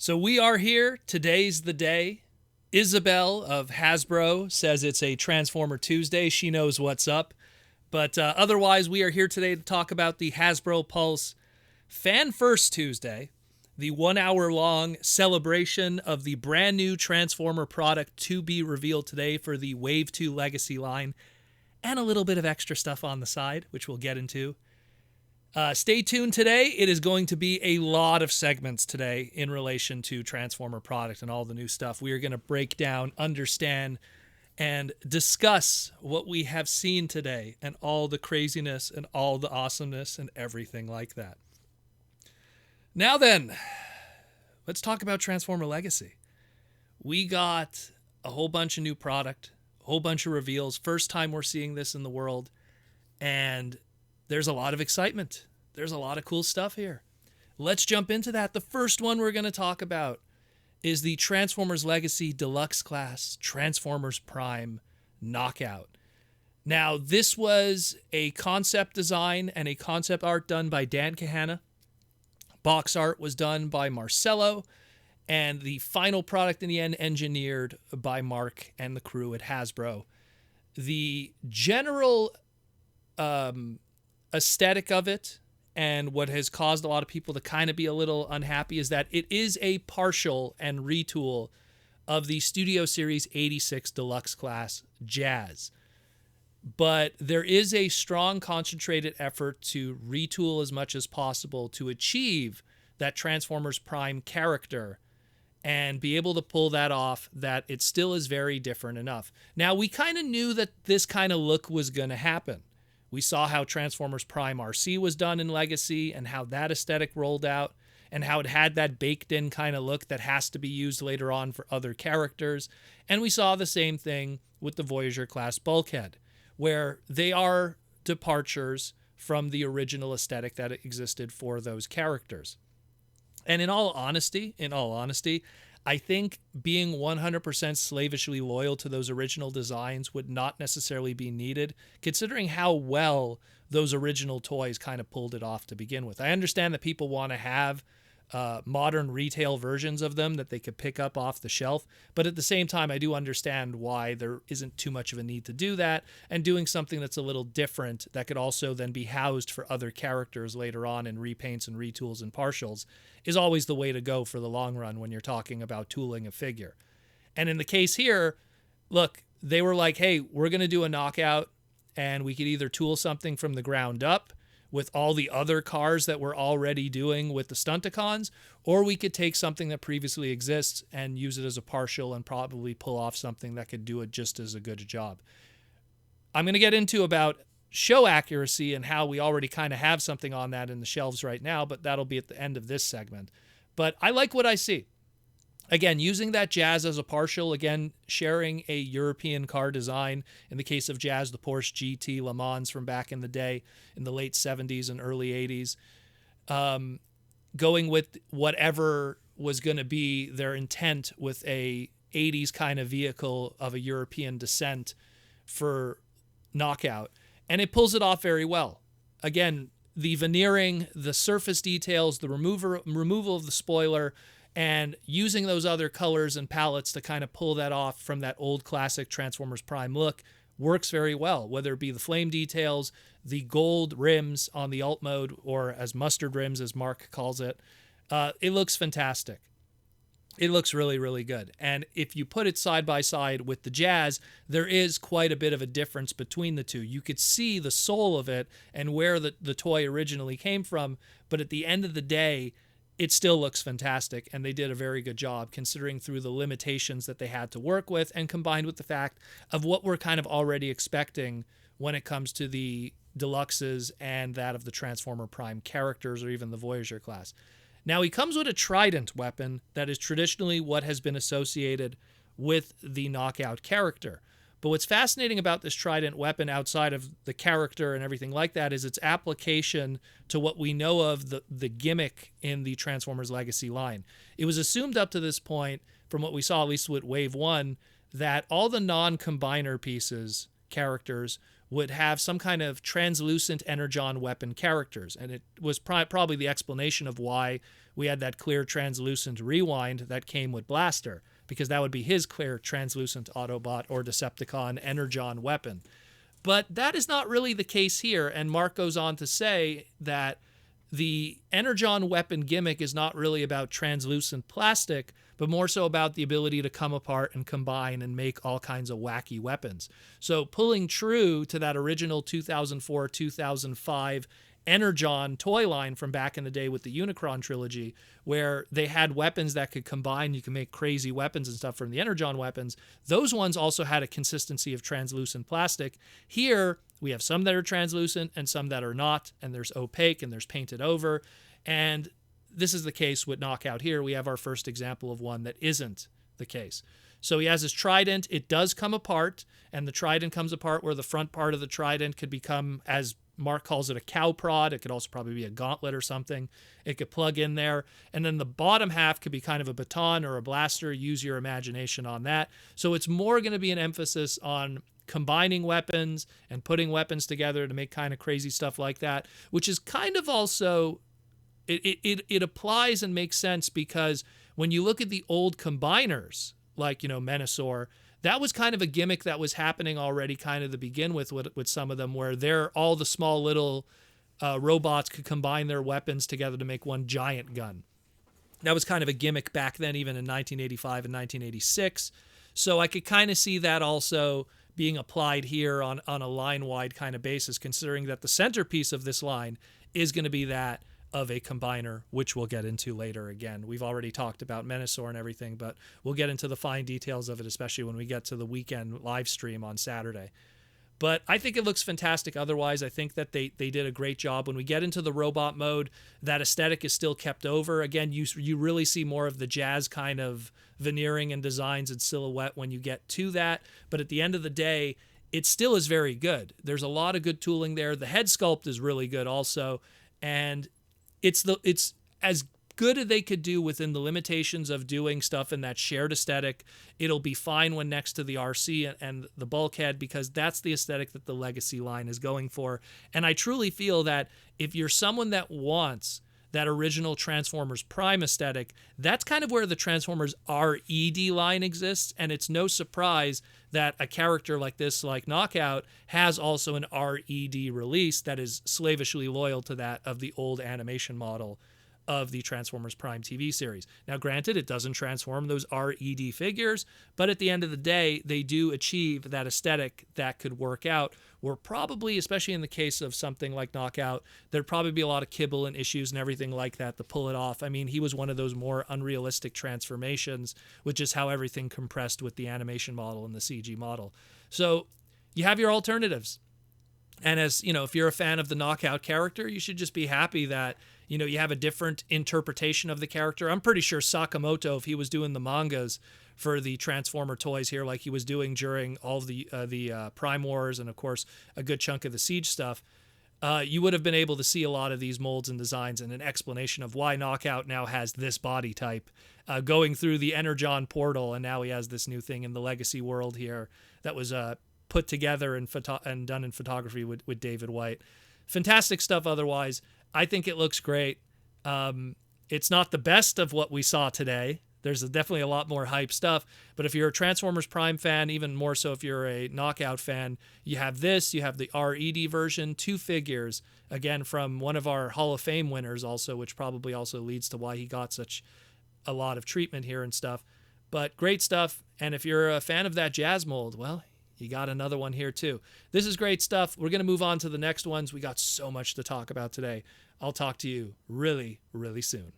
So we are here. Today's the day. Isabel of Hasbro says it's a Transformer Tuesday. She knows what's up. But otherwise, we are here today to talk about the Hasbro Pulse Fan First Tuesday, the 1 hour long celebration of the brand new Transformer product to be revealed today for the Wave 2 Legacy line, and a little bit of extra stuff on the side, which we'll get into. Stay tuned today. It is going to be a lot of segments today in relation to Transformer product and all the new stuff. We are going to break down, understand, and discuss what we have seen today and all the craziness and all the awesomeness and everything like that. Now then, let's talk about Transformer Legacy. We got a whole bunch of new product, a whole bunch of reveals. First time we're seeing this in the world, and there's a lot of excitement. There's a lot of cool stuff here. Let's jump into that. The first one we're going to talk about is the Transformers Legacy Deluxe Class Transformers Prime Knockout. Now, this was a concept design and a concept art done by Dan Kahana. Box art was done by Marcelo, and the final product in the end engineered by Mark and the crew at Hasbro. The general aesthetic of it, and what has caused a lot of people to kind of be a little unhappy, is that it is a partial and retool of the Studio Series 86 Deluxe Class Jazz. But there is a strong concentrated effort to retool as much as possible to achieve that Transformers Prime character and be able to pull that off, that it still is very different enough. Now, we kind of knew that this kind of look was going to happen. We saw how Transformers Prime RC was done in Legacy and how that aesthetic rolled out and how it had that baked-in kind of look that has to be used later on for other characters. And we saw the same thing with the Voyager class Bulkhead, where they are departures from the original aesthetic that existed for those characters. And in all honesty, I think being 100% slavishly loyal to those original designs would not necessarily be needed, considering how well those original toys kind of pulled it off to begin with. I understand that people want to have modern retail versions of them that they could pick up off the shelf, but at the same time, I do understand why there isn't too much of a need to do that, and doing something that's a little different that could also then be housed for other characters later on in repaints and retools and partials is always the way to go for the long run when you're talking about tooling a figure. And in the case here, look, they were like, hey, we're going to do a knockout, and we could either tool something from the ground up with all the other cars that we're already doing with the Stunticons, or we could take something that previously exists and use it as a partial and probably pull off something that could do it just as a good job. I'm going to get into about show accuracy and how we already kind of have something on that in the shelves right now, but that'll be at the end of this segment. But I like what I see. Again, using that Jazz as a partial, again, sharing a European car design. In the case of Jazz, the Porsche GT Le Mans from back in the day, in the late 70s and early 80s. Going with whatever was going to be their intent with a 80s kind of vehicle of a European descent for Knockout. And it pulls it off very well. Again, the veneering, the surface details, the removal of the spoiler, and using those other colors and palettes to kind of pull that off from that old classic Transformers Prime look works very well, whether it be the flame details, the gold rims on the alt mode, or as mustard rims, as Mark calls it. It looks fantastic. It looks really, really good. And if you put it side by side with the Jazz, there is quite a bit of a difference between the two. You could see the soul of it and where the toy originally came from, but at the end of the day, it still looks fantastic, and they did a very good job considering through the limitations that they had to work with, and combined with the fact of what we're kind of already expecting when it comes to the Deluxes and that of the Transformer Prime characters or even the Voyager class. Now, he comes with a Trident weapon that is traditionally what has been associated with the Knockout character. But what's fascinating about this Trident weapon outside of the character and everything like that is its application to what we know of the gimmick in the Transformers Legacy line. It was assumed up to this point, from what we saw at least with Wave 1, that all the non-combiner pieces, characters, would have some kind of translucent energon weapon characters. And it was probably the explanation of why we had that clear translucent rewind that came with Blaster, because that would be his clear translucent Autobot or Decepticon energon weapon. But that is not really the case here. And Mark goes on to say that the energon weapon gimmick is not really about translucent plastic, but more so about the ability to come apart and combine and make all kinds of wacky weapons. So pulling true to that original 2004-2005 Energon toy line from back in the day with the Unicron trilogy, where they had weapons that could combine, you can make crazy weapons and stuff from the Energon weapons. Those ones also had a consistency of translucent plastic. Here, we have some that are translucent and some that are not, and there's opaque and there's painted over. And this is the case with Knockout here. We have our first example of one that isn't the case. So he has his trident. It does come apart, and the trident comes apart where the front part of the trident could become, as Mark calls it, a cow prod. It could also probably be a gauntlet or something. It could plug in there. And then the bottom half could be kind of a baton or a blaster. Use your imagination on that. So it's more going to be an emphasis on combining weapons and putting weapons together to make kind of crazy stuff like that, which is kind of also, it applies and makes sense because when you look at the old combiners, like, Menasor, that was kind of a gimmick that was happening already kind of to begin with some of them, where all the small little robots could combine their weapons together to make one giant gun. That was kind of a gimmick back then, even in 1985 and 1986. So I could kind of see that also being applied here on a line-wide kind of basis, considering that the centerpiece of this line is going to be that of a combiner, which we'll get into later. Again, we've already talked about Menasor and everything, but we'll get into the fine details of it, especially when we get to the weekend live stream on Saturday. But I think it looks fantastic otherwise. I think that they did a great job. When we get into the robot mode, that aesthetic is still kept over. Again, you really see more of the jazz kind of veneering and designs and silhouette when you get to that. But at the end of the day, it still is very good. There's a lot of good tooling there. The head sculpt is really good also. And it's as good as they could do within the limitations of doing stuff in that shared aesthetic. It'll be fine when next to the RC and the bulkhead, because that's the aesthetic that the Legacy line is going for. And I truly feel that if you're someone that wants that original Transformers Prime aesthetic, that's kind of where the Transformers RED line exists. And it's no surprise that a character like this, like Knockout, has also an RED release that is slavishly loyal to that of the old animation model of the Transformers Prime TV series. Now, granted, it doesn't transform those RED figures, but at the end of the day, they do achieve that aesthetic that could work out, where probably, especially in the case of something like Knockout, there'd probably be a lot of kibble and issues and everything like that to pull it off. I mean, he was one of those more unrealistic transformations, which is how everything compressed with the animation model and the CG model. So you have your alternatives. And as, if you're a fan of the Knockout character, you should just be happy that, you have a different interpretation of the character. I'm pretty sure Sakamoto, if he was doing the mangas for the Transformer toys here, like he was doing during all of the Prime Wars and, of course, a good chunk of the Siege stuff, you would have been able to see a lot of these molds and designs and an explanation of why Knockout now has this body type, going through the Energon portal, and now he has this new thing in the Legacy world here that was put together and done in photography with David White. Fantastic stuff otherwise. I think it looks great. It's not the best of what we saw today. There's definitely a lot more hype stuff. But if you're a Transformers Prime fan, even more so if you're a Knockout fan, you have this. You have the RED version, 2 figures, again, from one of our Hall of Fame winners also, which probably also leads to why he got such a lot of treatment here and stuff. But great stuff. And if you're a fan of that jazz mold, well, you got another one here too. This is great stuff. We're going to move on to the next ones. We got so much to talk about today. I'll talk to you really, really soon.